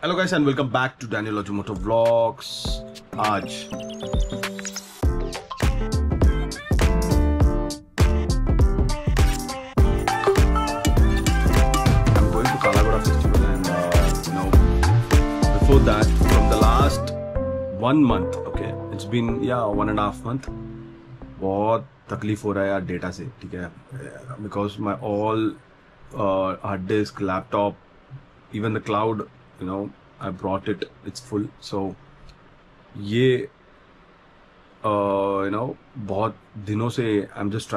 Hello guys and welcome back to Daniel Ajumoto vlogs. आज I'm going to Kalagoda festival and before that from the last 1 month, okay, it's been 1.5 month, बहुत तकलीफ हो रहा है यार data से, ठीक है, because my all hard disk, laptop, even the cloud, I brought it, it's full. So ये बहुत दिनों से I'm just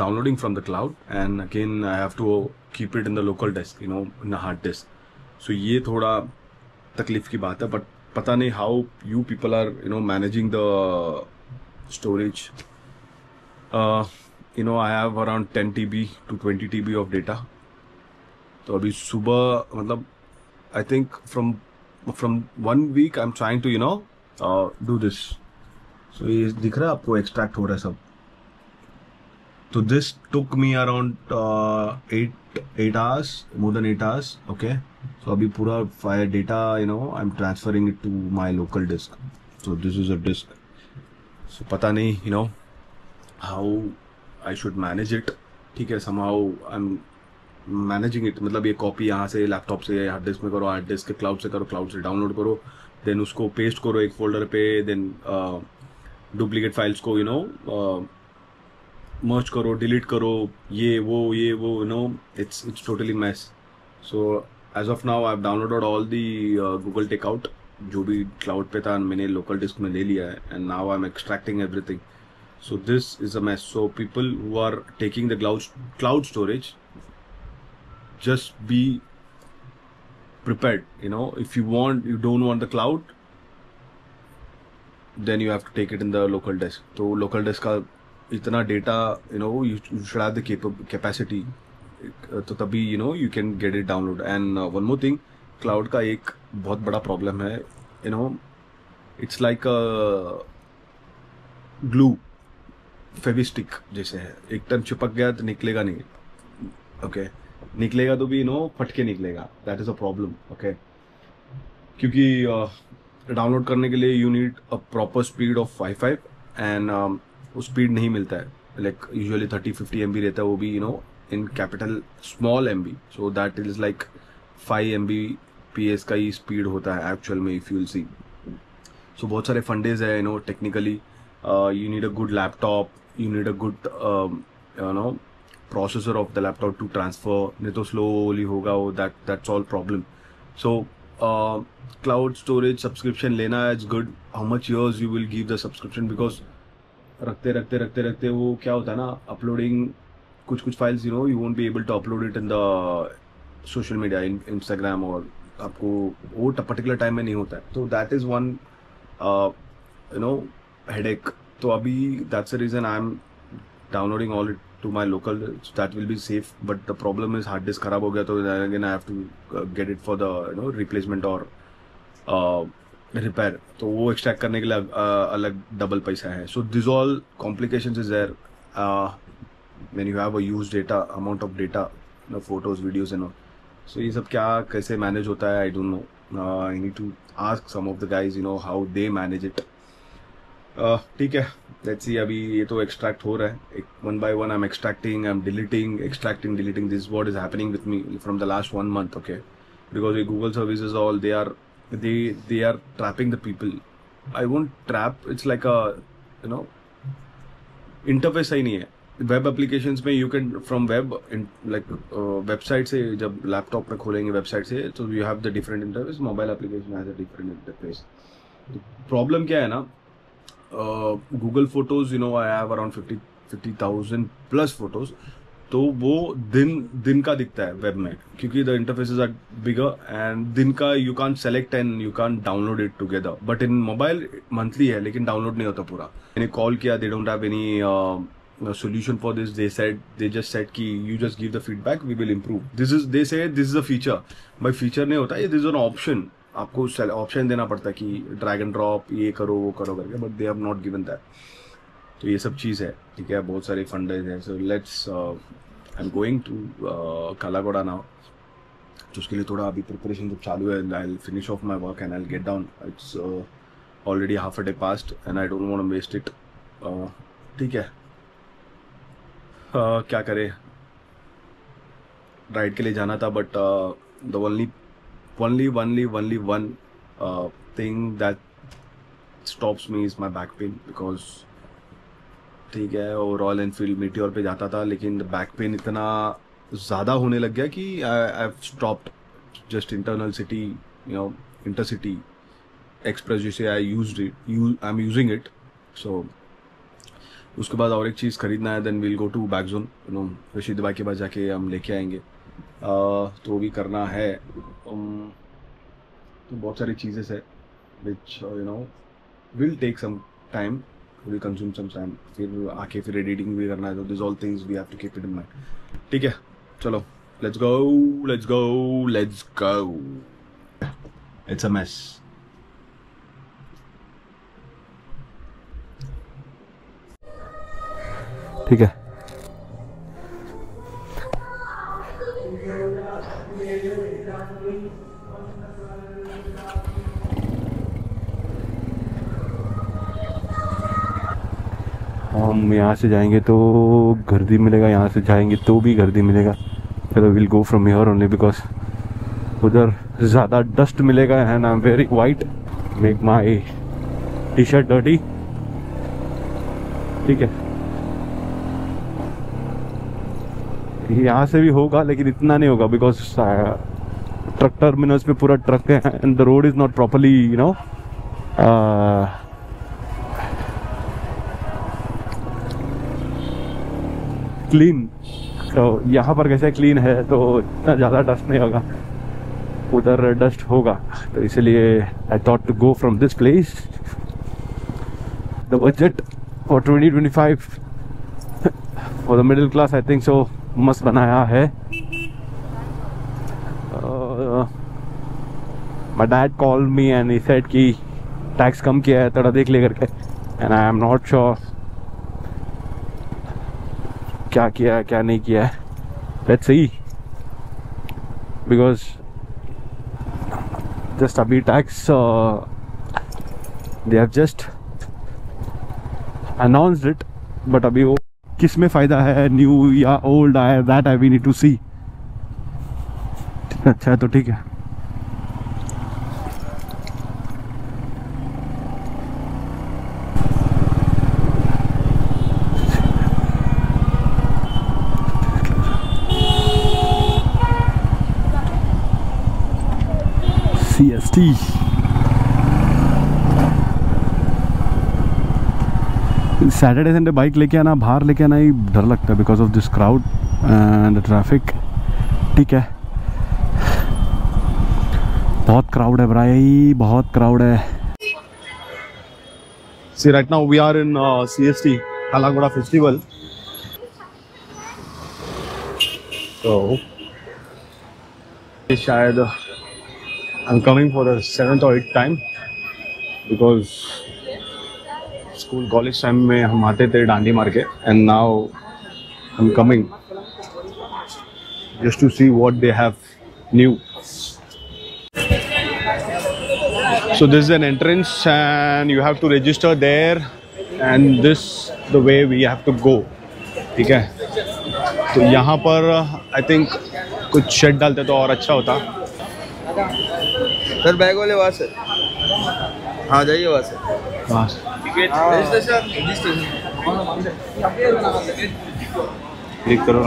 downloading from the cloud and again I have to keep it in the local disk, in a hard disk. So ये थोड़ा तकलीफ की बात है, but पता नहीं how you people are managing the storage. I have around 10 TB to 20 TB of data. तो अभी सुबह मतलब I think from 1 week I'm trying to do this. So ये दिख रहा है आपको, एक्सट्रैक्ट हो रहा है सब. तो this took me around 8 hours, more than 8 hours. Okay, so अभी पूरा file data I'm transferring it to my local disk. So this is a disk. So पता नहीं how I should manage it. ठीक है, somehow I'm मैनेजिंग इट. मतलब ये copy यहाँ से लैपटॉप से हार्ड डिस्क में करो, हार्ड डिस्क के क्लाउड से करो, क्लाउड से डाउनलोड करो, देन उसको पेस्ट करो एक फोल्डर पे, देन डुप्लीकेट फाइल्स को मर्ज करो, डिलीट करो, ये वो it's totally mess. So as of now I have downloaded all the Google takeout, जो भी क्लाउड पे था मैंने लोकल डिस्क में ले लिया है, and now I am extracting everything. So this is a mess. So people who are taking the cloud storage, just be prepared. If you don't want the cloud, then you have to take it in the local disk. तो local disk का इतना data, you should have the capacity. तो तभी you can get it download. And one more thing, cloud का एक बहुत बड़ा problem है, it's like a glue, Fevistick जैसे है, एक टाइम चिपक गया तो निकलेगा नहीं. ओके, निकलेगा तो भी फट के निकलेगा. That is a problem. Okay, क्योंकि डाउनलोड करने के लिए you need a proper speed of wifi and वो स्पीड नहीं मिलता है. लाइक यूजुअली 30-50 MB रहता है, वो भी in capital small MB. So that is like 5 Mbps का ही स्पीड होता है एक्चुअल में, इफ यू विल सी. सो बहुत सारे फंडेज है. Technically you need a good laptop, you need a good processor of the laptop to transfer, नहीं तो slowly होगा वो. That's all problem. So cloud storage subscription लेना is good. How much years you will give the subscription, because रखते वो क्या होता है ना, uploading कुछ files you won't be able to upload it in the social media, in Instagram, और आपको वो particular time में नहीं होता है. तो that is one headache. तो अभी that's the reason I'm downloading all it to my local, so that will be safe. But the problem is hard disk खराब हो गया, तो again I have to get it for the replacement or repair. तो वो extract करने के लिए अलग डबल पैसा है. So this all complications is there when you have a used data, amount of data, photos, videos and all. So ये सब क्या कैसे manage होता है, I don't know. I need to ask some of the guys how they manage it. ठीक है, let's सी. अभी ये तो एक्सट्रैक्ट हो रहा है, one by one I'm extracting, I'm deleting, extracting, deleting. This is what is happening with me from the last 1 month. Okay, because the Google services, all they are trapping the people. I won't trap, it's like a interface सही नहीं है. Web applications में you can from web, like website से जब laptop में खोलेंगे website से, तो you have the different interface. Mobile application has a different interface. Problem क्या है ना, Google photos I have around 50,000 plus photos. तो वो दिन का दिखता है वेब में, क्योंकि the interfaces are bigger, and दिन का you can select and you can download it together. But in mobile monthly है, लेकिन डाउनलोड नहीं होता पूरा. मैंने कॉल किया, they don't have any solution for this. They just said कि you just give the feedback, we will improve. They say this is a feature. by feature नहीं होता, this is an option. आपको option देना पड़ता है कि drag and drop, ये करो वो करो करके, but they have not given that. तो ये सब चीज़ है, ठीक है. बहुत सारे फंडेज हैं. So let's, I am going to Kala Ghoda now. तो उसके लिए थोड़ा अभी प्रिपरेशन जब चालू है, I will finish off my work and I will get down. It's already half a day past and I don't want to waste it. ठीक है, क्या करें, राइड के लिए जाना था, but the only one thing that stops me is my back pain, because ठीक है, वो रॉयल एनफील्ड मीटियोर पे जाता था, लेकिन बैक पेन इतना ज़्यादा होने लग गया कि I have stopped. Just internal city, intercity express जैसे I am using it. So उसके बाद और एक चीज़ खरीदना है, then we'll go to back zone, Rashid भाई के पास जाके हम लेके आएंगे. तो वो भी करना है. तो बहुत सारी चीज़ें है which will take some time, will consume some time. फिर आके फिर एडिटिंग भी करना है, तो this all things we have to keep it in mind. ठीक है, चलो let's go. It's a mess. ठीक है, हम यहाँ से जाएंगे तो गर्दी मिलेगा, यहाँ से जाएंगे तो भी गर्दी मिलेगा. चलो will go from here only, because उधर ज़्यादा डस्ट मिलेगा and I am very white, make my T shirt dirty. ठीक है, यहाँ से भी होगा लेकिन इतना नहीं होगा, बिकॉज ट्रक टर्मिनल्स पे पूरा ट्रक है and the road is not properly clean. तो यहाँ पर कैसे क्लीन है तो इतना ज़्यादा डस्ट नहीं होगा, उधर डस्ट होगा. तो इसलिए I thought to go from this place. The budget for 2025 for the middle class I think so मस्त बनाया है. My dad called me and he said कि टैक्स कम किया है, थोड़ा देख ले करके. And I am not sure क्या किया है क्या नहीं किया है. लेट्स सी, बिकॉज जस्ट अभी tax they have just announced it, but अभी वो किस में फायदा है, न्यू या ओल्ड आया, that I we need to see. अच्छा है तो ठीक है. CST. सैटरडे संडे बाइक लेके आना, बाहर लेके आना ही डर लगता है because of this crowd and the traffic. ठीक है, बहुत क्राउड है भाई, बहुत क्राउड है. See right now we are in CST Kala Ghoda festival. तो शायद I am coming for the 7th or 8th time, because school college time में हम आते थे डांडी मार के, and now I am coming just to see what they have new. So this is an entrance and you have to register there, and this the way we have to go. ठीक है, तो यहाँ पर I think कुछ shade डालते तो और अच्छा होता. सर बैग वाले वहाँ से, हाँ जाइए वहाँ से. हाँ,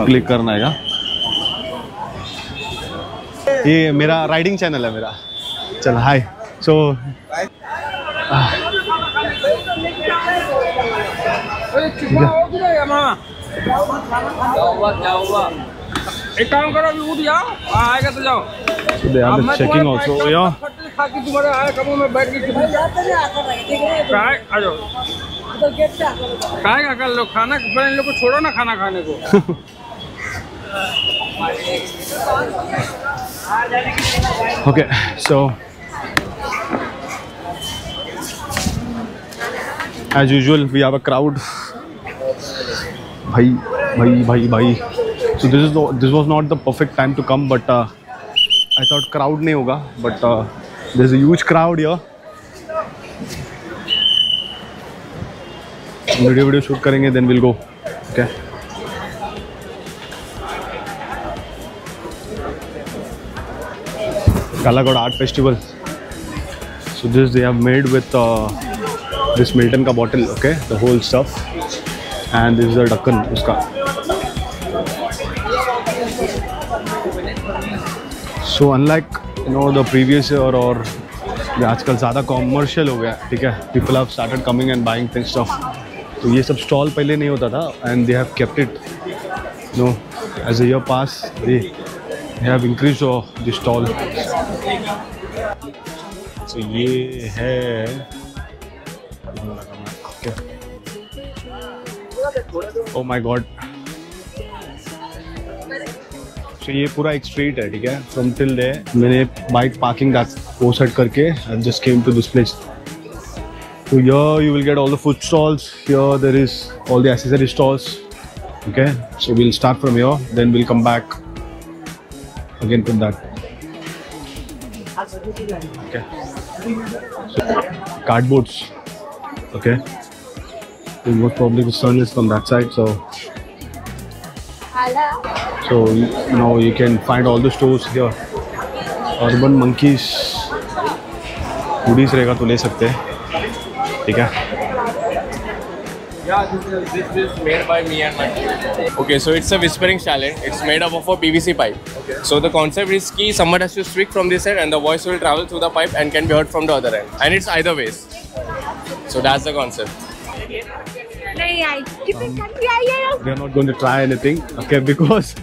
क्लिक करना है क्या? ये मेरा राइडिंग चैनल है मेरा. चल हाय. सो एक काम करो, अभी उठ जाओ, आएगा तो जाओ. So they are checking also. Yeah. तुम्हारे आए कमों में बैठ के आ जाओ. खाएगा कर लो खाना, इन लोग को छोड़ो ना खाना खाने को. Okay, so as usual we have a crowd. Bhai. So this was not the perfect time to come, but I thought crowd नहीं होगा, but there's a huge crowd here. Video shoot करेंगे, then we'll go. Okay. Kalagoda Art Festival. So this they have made with this Milton ka bottle, okay, the whole stuff, and this is a Dakkan uska. So unlike the previous year or आजकल ज़्यादा commercial हो गया, ठीक है, people have started coming and buying things stuff. तो ये सब stall पहले नहीं होता था, and they have kept it, as a year pass they have increased the stall. So ये है okay. Oh my god. So ये पूरा एक स्ट्रीट है, ठीक है, from till there. मैंने बाइक पार्किंग वो सेट करके I just came to this place. So here you will get all the food stalls. Here there is all the accessory stalls. Okay, so we'll start from here, then we'll come back again from that. Okay. So, cardboards. Okay. So most probably the sun is from that side, so you can find all the stores here. Urban Monkeys hoodies रहेगा तो ले सकते हैं, ठीक है. Yeah, this is made by me and my team. Okay, so it's a whispering challenge. It's made up of a PVC pipe. Okay. So the concept is that someone has to speak from this end and the voice will travel through the pipe and can be heard from the other end. And it's either ways. So that's the concept. We are not going to try anything, okay, because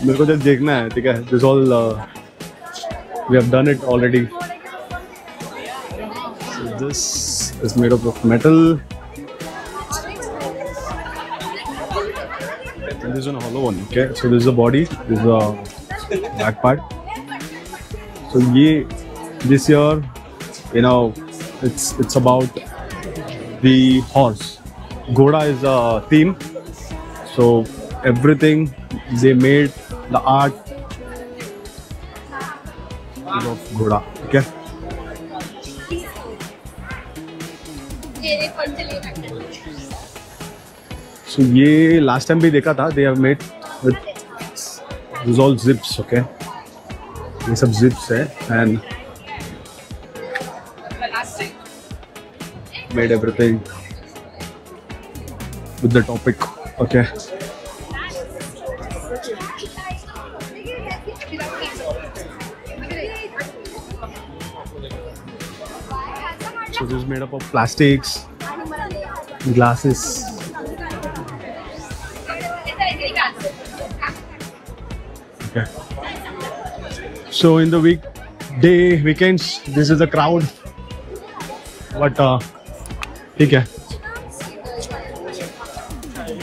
मेरे को just देखना है, ठीक है. This all we have done it already. So this is made up of metal. And this is a hollow one, okay. So this is the body, this is the back part. So this year, it's about the horse. Ghoda is a theme, so everything they made, the art is of Ghoda, okay. So ये last time भी देखा था, they have made with this all zips, okay. ये सब zips है and made everything with the topic, okay. So this is made up of plastics, glasses. Okay. So in the weekends, this is the crowd. But ठीक है.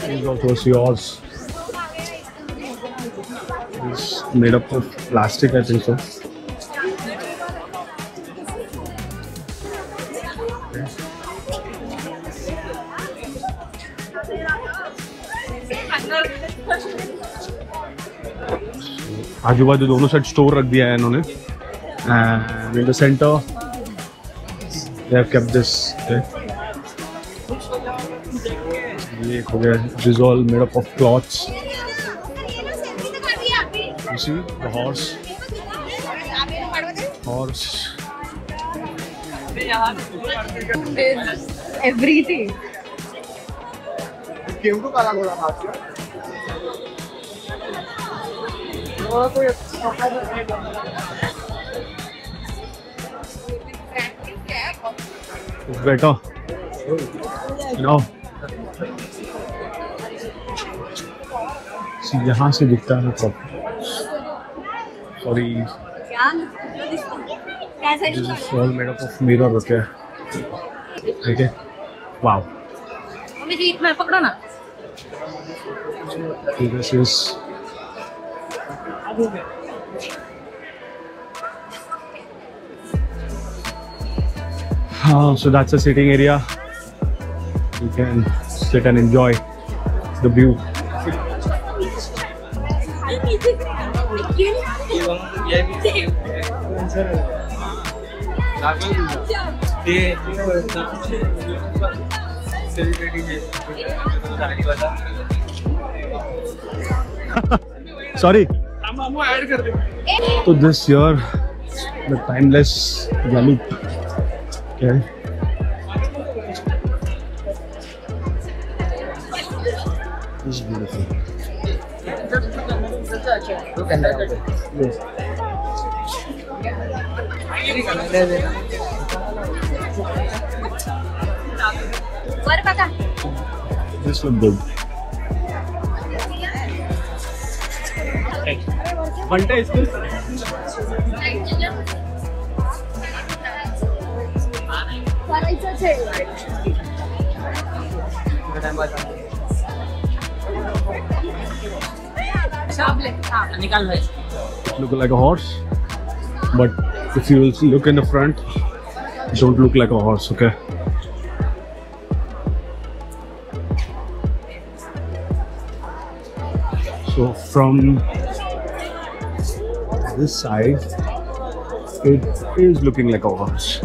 This is also yours. It's made up of plastic, I think so. आजू बाजू दोनों side store रख दिया है इन्होंने. And in the center, they have kept this. Okay. ये एक हो गया. This is all made up of cloths. You see the horse. Everything. Came to Kalagoda. It's better, See, यहाँ से दिखता है सब. Sorry. This is all made up of mirror, okay. Okay. Wow. This is. So that's a sitting area. You can sit and enjoy the view. Sorry. So this here, the timeless Galup. Okay. This is beautiful. Yes. This look good. Look like a horse, but if you will look in the front, don't look like a horse, okay? So from this side, it is looking like a horse.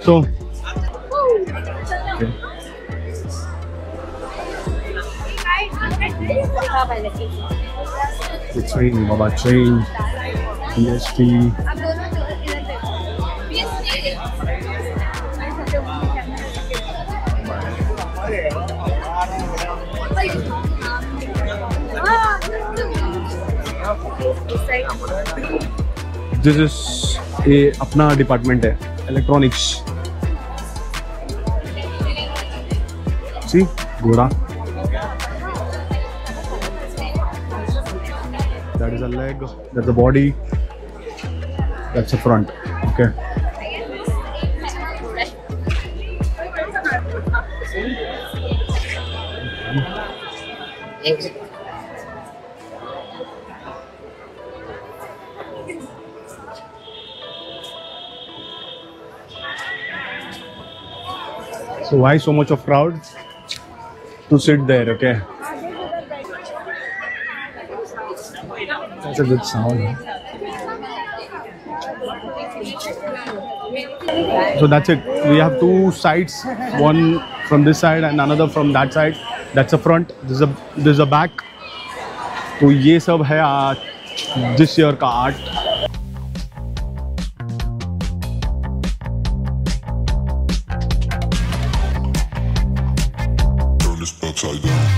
So, okay. The train, Baba train, PSP. This is a अपना department है, electronics. See, घोड़ा. That is a leg, that's a body, that's a front. Okay. So why so much of crowd? To sit there, okay? That's a good sound. So that's it. We have two sides, one from this side and another from that side. That's the front. This is a back. तो ये सब है this year का art. Turn this upside down.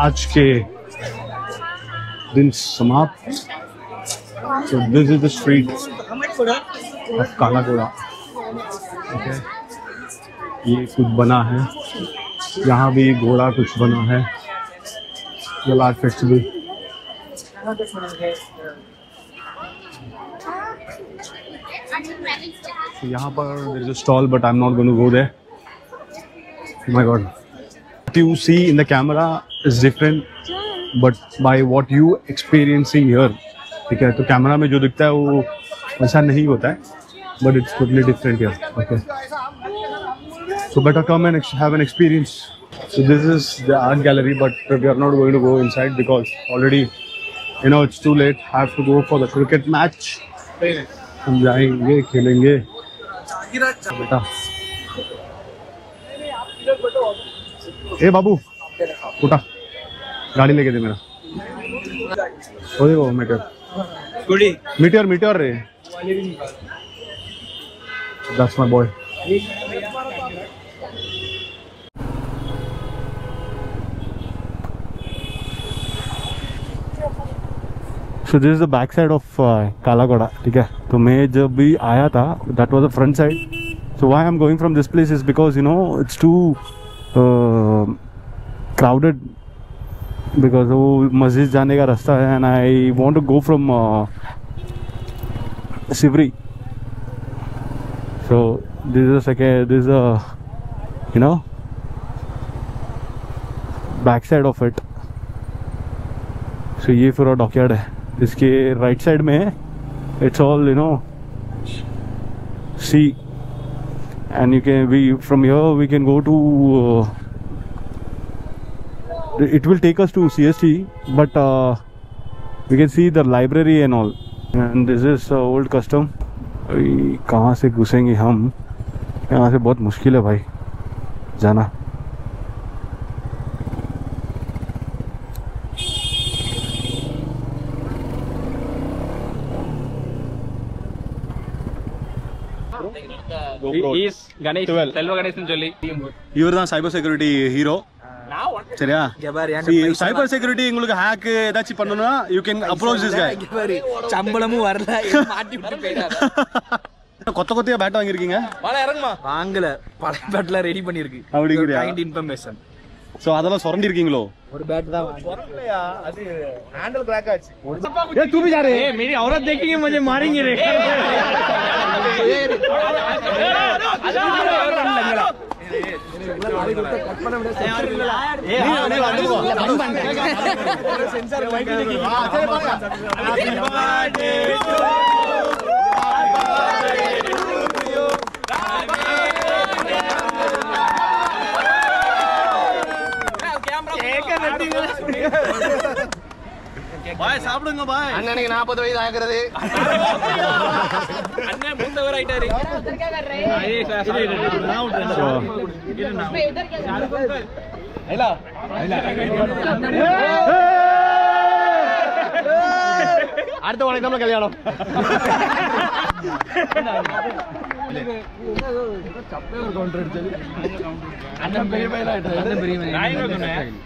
आज के दिन समाप्त. So this is the street of काला घोड़ा. Okay. ये कुछ बना है. यहाँ भी घोड़ा कुछ बना है. ये आर्ट फेस्टिवल. So यहाँ पर there is a stall, but I'm not going to go there. Oh my God. What you see in the camera is different, but by what you experiencing here, ठीक है? तो camera में जो दिखता है वो ऐसा नहीं होता है, but it's totally different here. Okay. So better come and have an experience. So this is the art gallery, but we are not going to go inside because already, you know, it's too late. I have to go for the cricket match. हम जाएंगे, खेलेंगे. बेटा. ए बाबू, उठा. गाड़ी लेके दे मेरा. ओ देखो meteor रे. That's my boy. So this is the back side of काला घोड़ा. ठीक है. तो मैं जब भी आया था, that was the front side. So why I'm going from this place is because, you know, it's too crowded because वो मस्जिद जाने का रास्ता है and I want to go from Sewri. So this is second, this you know back side of it. So ये पूरा dockyard है. इसके राइट साइड में it's all you know see and you can from here we can go to it will take us to CST, but we can see the library and all. And this is old custom. कहाँ से घुसेंगे हम? यहाँ से बहुत मुश्किल है भाई जाना. இவர் தான் சைபர் செக்யூரிட்டி ஹீரோ. சரியா? சைபர் செக்யூரிட்டி உங்களுக்கு ஹேக் ஏதாச்சும் பண்ணனும்னா you can approach this guy. சம்பளமும் வரல, மாட்டி விட்டு போயிட்டாரு. கொத்தையா பேட் வாங்கிருக்கீங்க? வாள இறங்குமா? வாங்கல, பழைய பேட்ல ரெடி பண்ணிருக்கு. அப்படிங்கறியா? Kind information. சோ அதெல்லாம் சொரண்டி இருக்கீங்களோ? ஒரு பேட் தான் வாங்கி. சொரண்டலையா? அது ஹேண்டில் கிராக் ஆச்சு. ஏ तू भी जा रहे? ए मेरी औरत देखेंगे मुझे मारेंगे रे. சென்சார் மைக் பாய் சாப்பிடுங்க பாய். அண்ணனுக்கு 40 வயது ஆகிறது. அண்ணன் மூத்தவர் ஆயிட்டாரு. அடுத்த உனக்கு நம்ம கல்யாணம். அண்ணன் பெரிய பையன் ஆயிட்டாரு. அண்ணன் பெரிய பையன்.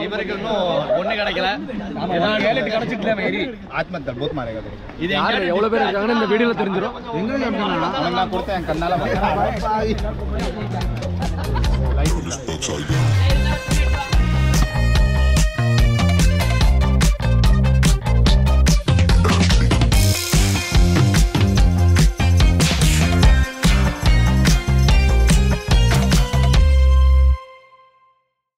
இவருக்கு இன்னும் ஒண்ணு கிடைக்கல. ஆத்மஹத்யா போத் மாரேகா. இது எவ்வளவு பேர் இருக்காங்கன்னு இந்த வீடியோல தெரிஞ்சிரும். எங்க நான் கொடுத்தேன் கண்ணால.